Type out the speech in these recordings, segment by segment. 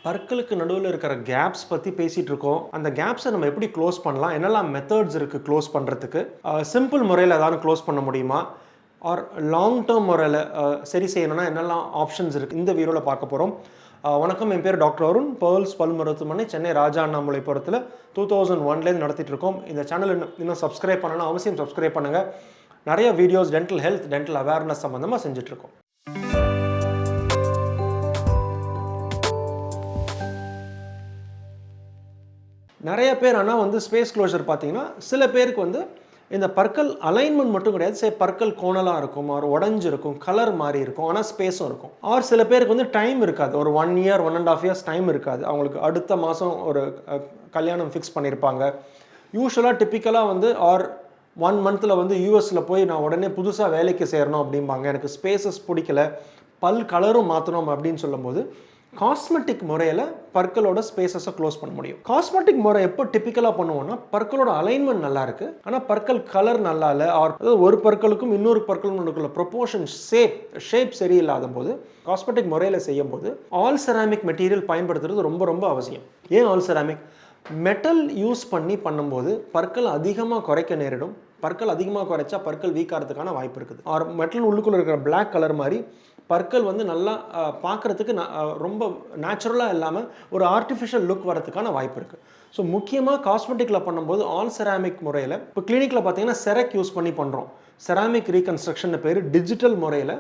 பற்களுக்கு நடுவில் இருக்கிற கேப்ஸ் பற்றி பேசிகிட்டு இருக்கோம். அந்த கேப்ஸை நம்ம எப்படி க்ளோஸ் பண்ணலாம், என்னெல்லாம் மெத்தட்ஸ் இருக்குது க்ளோஸ் பண்ணுறதுக்கு, சிம்பிள் முறையில் ஏதாவது க்ளோஸ் பண்ண முடியுமா, ஆர் லாங் டேர்ம் முறையில் சரி செய்யணும்னா என்னெல்லாம் ஆப்ஷன்ஸ் இருக்குது, இந்த வீடியோவில் பார்க்க போகிறோம். வணக்கம், என் பேர் டாக்டர் அருண். பேர்ல்ஸ் பல் மருத்துவமனை, சென்னை ராஜா அண்ணாமலைபுரத்தில் 2001லேருந்து நடத்திட்டு இருக்கோம். இந்த சேனல் இன்னும் சப்ஸ்கிரைப் பண்ணணும், அவசியம் சப்ஸ்கிரைப் பண்ணுங்கள். நிறைய videos dental health, dental awareness சம்மந்தமாக செஞ்சுட்ருக்கோம். நிறைய பேர் ஆனால் ஸ்பேஸ் க்ளோஷர் பார்த்தீங்கன்னா, சில பேருக்கு இந்த பற்கள் அலைன்மெண்ட் மட்டும் கிடையாது, பற்கள் கோணலாக இருக்கும், ஒரு உடஞ்சிருக்கும், கலர் மாறி இருக்கும், ஆனால் ஸ்பேஸும் இருக்கும். ஆர் சில பேருக்கு டைம் இருக்காது, ஒரு 1 இயர் 1.5 இயர்ஸ் டைம் இருக்காது. அவங்களுக்கு அடுத்த மாதம் ஒரு கல்யாணம் ஃபிக்ஸ் பண்ணியிருப்பாங்க. யூஸ்வலாக டிப்பிக்கலாக ஆர் 1 மந்தில் யூஎஸில் போய் நான் உடனே புதுசாக வேலைக்கு சேரணும் அப்படிம்பாங்க. எனக்கு ஸ்பேசஸ் பிடிக்கல, பல் கலரும் மாற்றணும் அப்படின்னு சொல்லும்போது காஸ்மெட்டிக் முறையில் பற்களோட ஸ்பேசஸை க்ளோஸ் பண்ண முடியும். காஸ்மெட்டிக் முறை எப்போ டிப்பிக்கலாக பண்ணுவோம்னா, பற்களோட அலைன்மெண்ட் நல்லா இருக்கு, ஆனால் பற்கள் கலர் நல்லா இல்லை, அதாவது ஒரு பற்களுக்கும் இன்னொரு பற்களுக்கும் உள்ள ப்ரொபோர்ஷன் ஷேப் சரியில்லாத போது காஸ்மெட்டிக் முறையில் செய்யும் போது ஆல் செராமிக் மெட்டீரியல் பயன்படுத்துறது ரொம்ப ரொம்ப அவசியம். ஏன் ஆல் செராமிக்? மெட்டல் யூஸ் பண்ணும்போது பற்கள் அதிகமாக குறைக்க நேரிடும். பற்கள் அதிகமாக குறைச்சா பற்கள் வீக்காகிறதுக்கான வாய்ப்பு இருக்குது. ஆர் மெட்டல் உள்ளுக்குள்ளே இருக்கிற பிளாக் கலர் மாதிரி பற்கள் நல்லா பார்க்குறதுக்கு ரொம்ப நேச்சுரலாக இல்லாமல் ஒரு ஆர்டிஃபிஷியல் லுக் வரதுக்கான வாய்ப்பு இருக்குது. ஸோ முக்கியமாக காஸ்மெட்டிக்கில் பண்ணும்போது ஆல் செராமிக் முறையில், இப்போ கிளினிக்கில் பார்த்தீங்கன்னா செரக் யூஸ் பண்ணி பண்ணுறோம். செராமிக் ரீகன்ஸ்ட்ரக்ஷன் பேர். டிஜிட்டல் முறையில்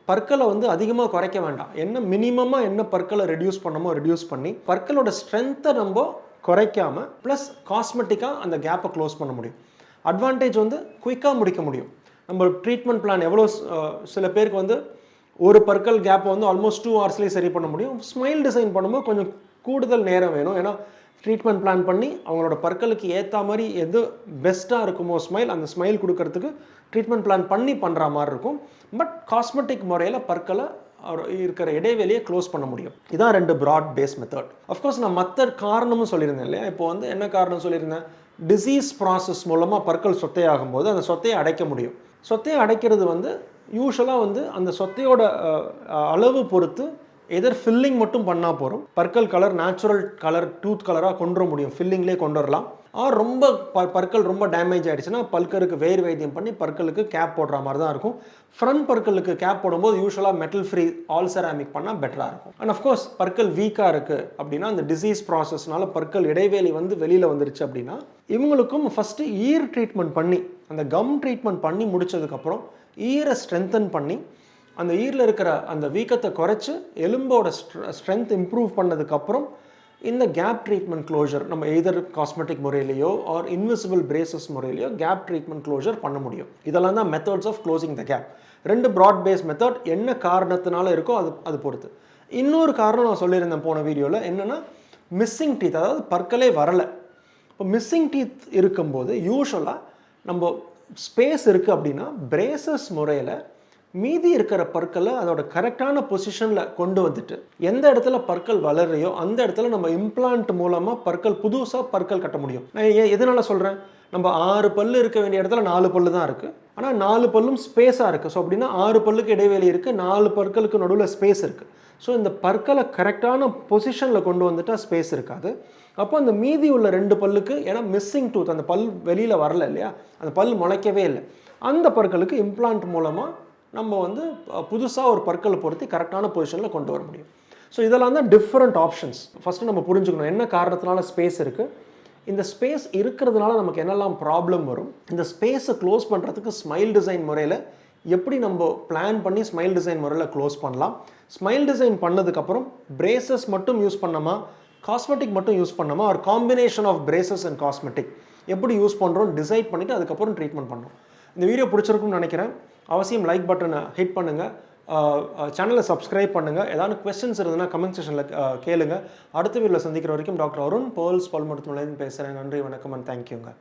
பற்களை அதிகமாக குறைக்க வேண்டாம். என்ன மினிமமாக என்ன பற்களை ரெடியூஸ் பண்ணி பற்களோட ஸ்ட்ரென்த்தை நம்ம குறைக்காமல் ப்ளஸ் காஸ்மெட்டிக்காக அந்த கேப்பை க்ளோஸ் பண்ண முடியும். அட்வான்டேஜ் குயிக்காக முடிக்க முடியும். நம்ம ட்ரீட்மெண்ட் பிளான் எவ்வளோ, சில பேருக்கு ஒரு பற்கள் கேப்பை ஆல்மோஸ்ட் 2 ஹவர்ஸ்லேயே சரி பண்ண முடியும். ஸ்மைல் டிசைன் பண்ணும்போது கொஞ்சம் கூடுதல் நேரம் வேணும். ஏன்னா ட்ரீட்மெண்ட் பிளான் பண்ணி அவங்களோட பற்களுக்கு ஏற்ற மாதிரி எது பெஸ்ட்டாக இருக்குமோ அந்த ஸ்மைல் கொடுக்கறதுக்கு ட்ரீட்மெண்ட் பிளான் பண்ணி பண்ணுற மாதிரி இருக்கும். பட் காஸ்மெட்டிக் முறையில் பற்களை இருக்கிற இடைவெளியை க்ளோஸ் பண்ண முடியும். இதான் 2 ப்ராட் பேஸ் மெத்தட். அஃப்கோர்ஸ் நான் மற்ற காரணமும் சொல்லியிருந்தேன் இல்லையா. இப்போ என்ன காரணம் சொல்லியிருந்தேன், டிசீஸ் ப்ராசஸ் மூலமாக பற்கள் சொத்தையாகும் போது அந்த சொத்தையை அடைக்க முடியும். சொத்தையை அடைக்கிறது யூஸ்வலாக அந்த சொத்தையோட அளவு பொறுத்து எதர் ஃபில்லிங் மட்டும் பண்ணால் போகிறோம். பற்கள் கலர் நேச்சுரல் கலர் டூத் கலராக கொண்டு வர முடியும், ஃபில்லிங்லேயே கொண்டு வரலாம். ரொம்ப பற்கள் ரொம்ப டேமேஜ் ஆகிடுச்சுன்னா பற்களுக்கு வேர் வைத்தியம் பண்ணி பற்களுக்கு கேப் போடுற மாதிரி தான் இருக்கும். ஃப்ரண்ட் பற்களுக்கு கேப் போடும்போது யூஸ்வலாக மெட்டல் ஃப்ரீ ஆல் செராமிக் பண்ணால் பெட்டராக இருக்கும். அண்ட் அஃப்கோர்ஸ் பற்கள் வீக்காக இருக்குது அப்படின்னா, அந்த டிசீஸ் ப்ராசஸ்னால பற்கள் இடைவேளி வெளியில் வந்துருச்சு அப்படின்னா, இவங்களுக்கும் ஃபஸ்ட்டு ஈர் ட்ரீட்மெண்ட் பண்ணி, அந்த கம் ட்ரீட்மெண்ட் பண்ணி முடித்ததுக்கப்புறம் ஈரை ஸ்ட்ரென்தன் பண்ணி அந்த ஈரில் இருக்கிற அந்த வீக்கத்தை குறைச்சி எலும்போட ஸ்ட்ரென்த் இம்ப்ரூவ் பண்ணதுக்கப்புறம் இந்த கேப் ட்ரீட்மெண்ட் க்ளோஷர் நம்ம எய்தர் காஸ்மெட்டிக் முறையிலையோ ஆர் இன்விசிபிள் பிரேசஸ் முறையிலையோ கேப் ட்ரீட்மெண்ட் க்ளோஷர் பண்ண முடியும். இதெல்லாம் தான் methods of closing the gap. 2 broad base method. என்ன காரணத்தினால இருக்கோ அது பொறுத்து. இன்னொரு காரணம் நான் சொல்லியிருந்தேன் போன வீடியோவில், என்னென்னா மிஸ்ஸிங் டீத், அதாவது பற்களே வரலை. இப்போ மிஸ்ஸிங் டீத் இருக்கும்போது யூஸ்வலாக நம்ம ஸ்பேஸ் இருக்குது அப்படின்னா பிரேசஸ் முறையில் மீதி இருக்கிற பற்களை அதோட கரெக்டான பொசிஷனில் கொண்டு வந்துட்டு எந்த இடத்துல பற்கள் வளரையோ அந்த இடத்துல நம்ம இம்ப்ளான்ட் மூலமாக புதுசாக பற்கள் கட்ட முடியும். நான் எதனால் சொல்கிறேன், நம்ம 6 பல்லு இருக்க வேண்டிய இடத்துல 4 பல்லு தான் இருக்குது, ஆனால் 4 பல்லும் ஸ்பேஸாக இருக்குது. ஸோ அப்படின்னா 6 பல்லுக்கு இடைவெளி இருக்குது, 4 பற்களுக்கு நடுவில் ஸ்பேஸ் இருக்குது. ஸோ இந்த பற்களை கரெக்டான பொசிஷனில் கொண்டு வந்துட்டால் ஸ்பேஸ் இருக்காது. அப்போ அந்த மீதி உள்ள 2 பல்லுக்கு, ஏன்னா மிஸ்ஸிங் டூத், அந்த பல் வெளியில் வரல இல்லையா, அந்த பல் முளைக்கவே இல்லை, அந்த பற்களுக்கு இம்ப்ளான்ட் மூலமாக நம்ம புதுசாக ஒரு பற்களை பொறுத்து கரெக்டான பொசிஷனில் கொண்டு வர முடியும். ஸோ இதெல்லாம் தான் டிஃப்ரெண்ட் ஆப்ஷன்ஸ். ஃபஸ்ட்டு நம்ம புரிஞ்சுக்கணும் என்ன காரணத்தினால ஸ்பேஸ் இருக்குது, இந்த ஸ்பேஸ் இருக்கிறதுனால நமக்கு என்னெல்லாம் ப்ராப்ளம் வரும், இந்த ஸ்பேஸை க்ளோஸ் பண்ணுறதுக்கு ஸ்மைல் டிசைன் முறையில் எப்படி நம்ம பிளான் பண்ணி ஸ்மைல் டிசைன் முறையில் க்ளோஸ் பண்ணலாம், ஸ்மைல் டிசைன் பண்ணதுக்கப்புறம் பிரேசஸ் மட்டும் யூஸ் பண்ணோமா, காஸ்மெட்டிக் மட்டும் யூஸ் பண்ணோமா, ஒரு combination of braces and cosmetic எப்படி யூஸ் பண்ணுறோம் டிசைட் பண்ணிவிட்டு அதுக்கப்புறம் ட்ரீட்மெண்ட் பண்ணணும். இந்த வீடியோ பிடிச்சிருக்குன்னு நினைக்கிறேன். அவசியம் லைக் பட்டனை ஹிட் பண்ணுங்கள், சேனலை சப்ஸ்கிரைப் பண்ணுங்கள். ஏதாவது கொஸ்டின்ஸ் இருந்ததுன்னா கமெண்ட் செக்ஷனில் கேளுங்க. அடுத்த வீடியோவில் சந்திக்கிற வரைக்கும் டாக்டர் அருண், பேர்ல்ஸ் பல் மருத்துவமனையிலேருந்து பேசுகிறேன். நன்றி, வணக்கம் அண்ட் தேங்க்யூங்க.